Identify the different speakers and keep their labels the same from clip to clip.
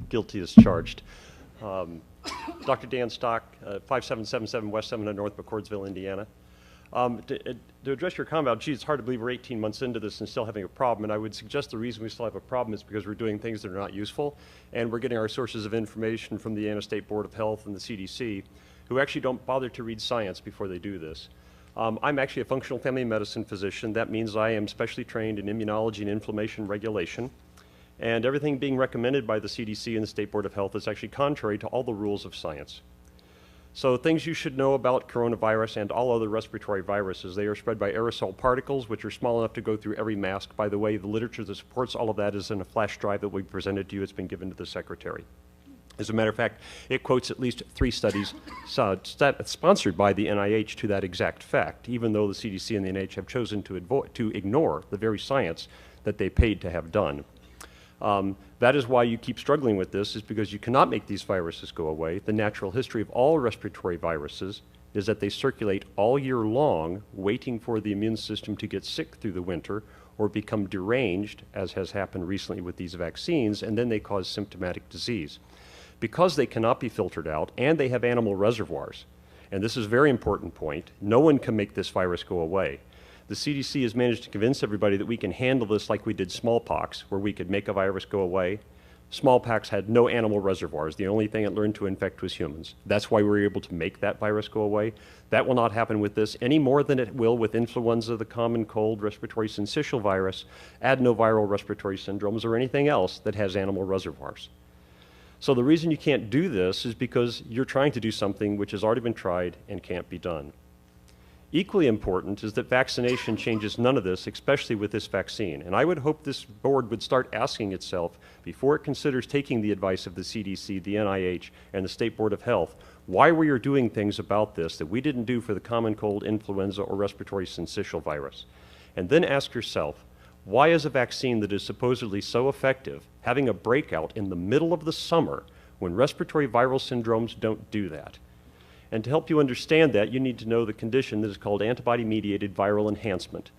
Speaker 1: guilty as charged. Dr. Dan Stock, 5777 West 700 North McCordsville, Indiana. To address your comment about, gee, it's hard to believe we're 18 months into this and still having a problem, and I would suggest the reason we still have a problem is because we're doing things that are not useful, and we're getting our sources of information from the Indiana State Board of Health and the CDC, who actually don't bother to read science before they do this. I'm actually a functional family medicine physician. That means I am specially trained in immunology and inflammation regulation, and everything being recommended by the CDC and the State Board of Health is actually contrary to all the rules of science. So things you should know about coronavirus and all other respiratory viruses: they are spread by aerosol particles, which are small enough to go through every mask. By the way, the literature that supports all of that is in a flash drive that we presented to you. It's been given to the secretary. As a matter of fact, it quotes at least 3 studies sponsored by the NIH to that exact fact, even though the CDC and the NIH have chosen to ignore the very science that they paid to have done. That is why you keep struggling with this, is because you cannot make these viruses go away. The natural history of all respiratory viruses is that they circulate all year long, waiting for the immune system to get sick through the winter or become deranged, as has happened recently with these vaccines, and then they cause symptomatic disease. Because they cannot be filtered out and they have animal reservoirs, and this is a very important point, no one can make this virus go away. The CDC has managed to convince everybody that we can handle this like we did smallpox, where we could make a virus go away. Smallpox had no animal reservoirs. The only thing it learned to infect was humans. That's why we were able to make that virus go away. That will not happen with this any more than it will with influenza, the common cold, respiratory syncytial virus, adenoviral respiratory syndromes, or anything else that has animal reservoirs. So the reason you can't do this is because you're trying to do something which has already been tried and can't be done. Equally important is that vaccination changes none of this, especially with this vaccine. And I would hope this board would start asking itself, before it considers taking the advice of the CDC, the NIH, and the State Board of Health, why we are doing things about this that we didn't do for the common cold, influenza, or respiratory syncytial virus. And then ask yourself, why is a vaccine that is supposedly so effective having a breakout in the middle of the summer when respiratory viral syndromes don't do that? And to help you understand that, you need to know the condition that is called antibody-mediated viral enhancement.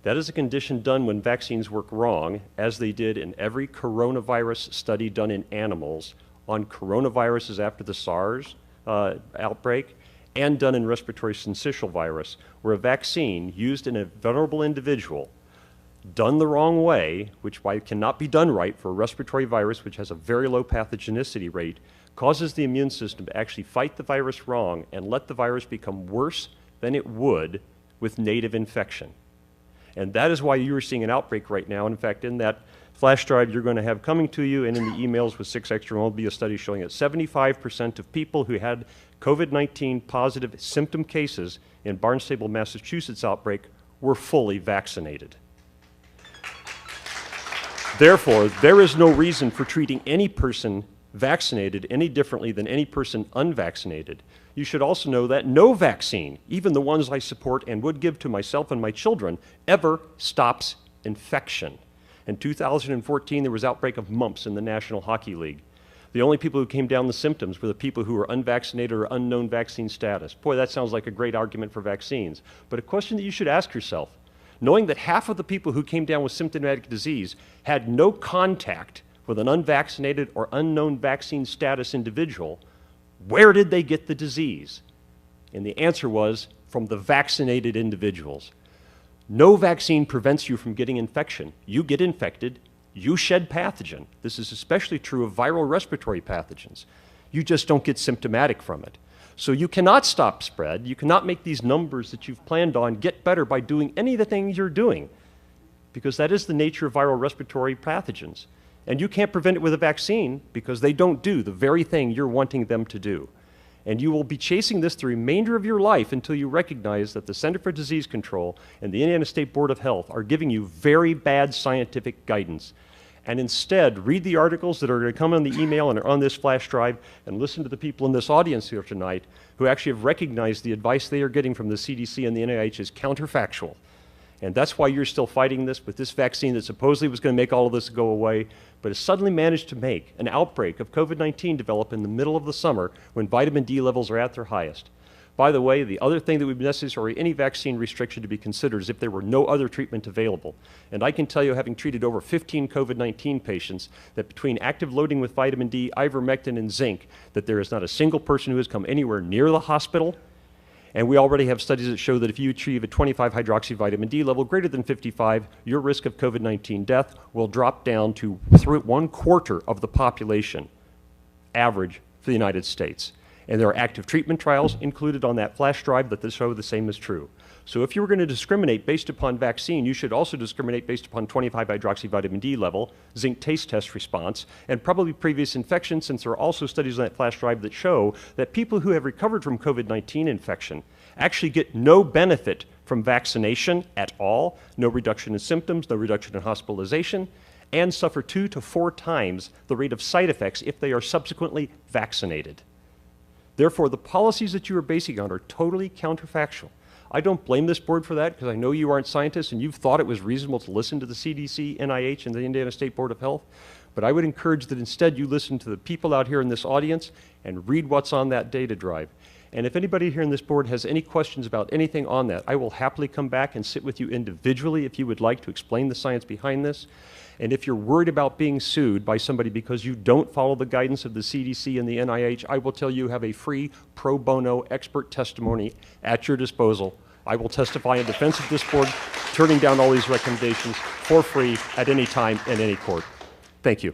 Speaker 1: That is a condition done when vaccines work wrong, as they did in every coronavirus study done in animals on coronaviruses after the SARS outbreak, and done in respiratory syncytial virus, where a vaccine used in a vulnerable individual done the wrong way, which cannot be done right for a respiratory virus which has a very low pathogenicity rate, causes the immune system to actually fight the virus wrong and let the virus become worse than it would with native infection. And that is why you are seeing an outbreak right now. And in fact, in that flash drive you're going to have coming to you and in the emails with 6 extra will be a study showing that 75% of people who had COVID-19 positive symptom cases in Barnstable, Massachusetts outbreak were fully vaccinated. Therefore, there is no reason for treating any person vaccinated any differently than any person unvaccinated. You should also know that no vaccine, even the ones I support and would give to myself and my children, ever stops infection. In 2014, there was outbreak of mumps in the National Hockey League. The only people who came down the symptoms were the people who were unvaccinated or unknown vaccine status. Boy, that sounds like a great argument for vaccines. But a question that you should ask yourself, knowing that half of the people who came down with symptomatic disease had no contact with an unvaccinated or unknown vaccine status individual, where did they get the disease? And the answer was from the vaccinated individuals. No vaccine prevents you from getting infection. You get infected, you shed pathogen. This is especially true of viral respiratory pathogens. You just don't get symptomatic from it. So you cannot stop spread. You cannot make these numbers that you've planned on get better by doing any of the things you're doing, because that is the nature of viral respiratory pathogens. And you can't prevent it with a vaccine because they don't do the very thing you're wanting them to do. And you will be chasing this the remainder of your life until you recognize that the Center for Disease Control and the Indiana State Board of Health are giving you very bad scientific guidance. And instead, read the articles that are going to come on the email and are on this flash drive, and listen to the people in this audience here tonight who actually have recognized the advice they are getting from the CDC and the NIH is counterfactual. And that's why you're still fighting this with this vaccine that supposedly was going to make all of this go away, but has suddenly managed to make an outbreak of COVID-19 develop in the middle of the summer when vitamin D levels are at their highest. By the way, the other thing that would be necessary, any vaccine restriction to be considered, is if there were no other treatment available. And I can tell you, having treated over 15 COVID-19 patients, that between active loading with vitamin D, ivermectin, and zinc, that there is not a single person who has come anywhere near the hospital. And we already have studies that show that if you achieve a 25 hydroxyvitamin D level greater than 55, your risk of COVID-19 death will drop down to 1/4 of the population average for the United States. And there are active treatment trials included on that flash drive that show the same is true. So if you were going to discriminate based upon vaccine, you should also discriminate based upon 25 hydroxyvitamin D level, zinc taste test response, and probably previous infection, since there are also studies on that flash drive that show that people who have recovered from COVID-19 infection actually get no benefit from vaccination at all, no reduction in symptoms, no reduction in hospitalization, and suffer 2 to 4 times the rate of side effects if they are subsequently vaccinated. Therefore, the policies that you are basing on are totally counterfactual. I don't blame this board for that, because I know you aren't scientists and you've thought it was reasonable to listen to the CDC, NIH, and the Indiana State Board of Health. But I would encourage that instead you listen to the people out here in this audience and read what's on that data drive. And if anybody here in this board has any questions about anything on that, I will happily come back and sit with you individually if you would like to explain the science behind this. And if you're worried about being sued by somebody because you don't follow the guidance of the CDC and the NIH, I will tell you have a free pro bono expert testimony at your disposal. I will testify in defense of this board, turning down all these recommendations for free at any time in any court. Thank you.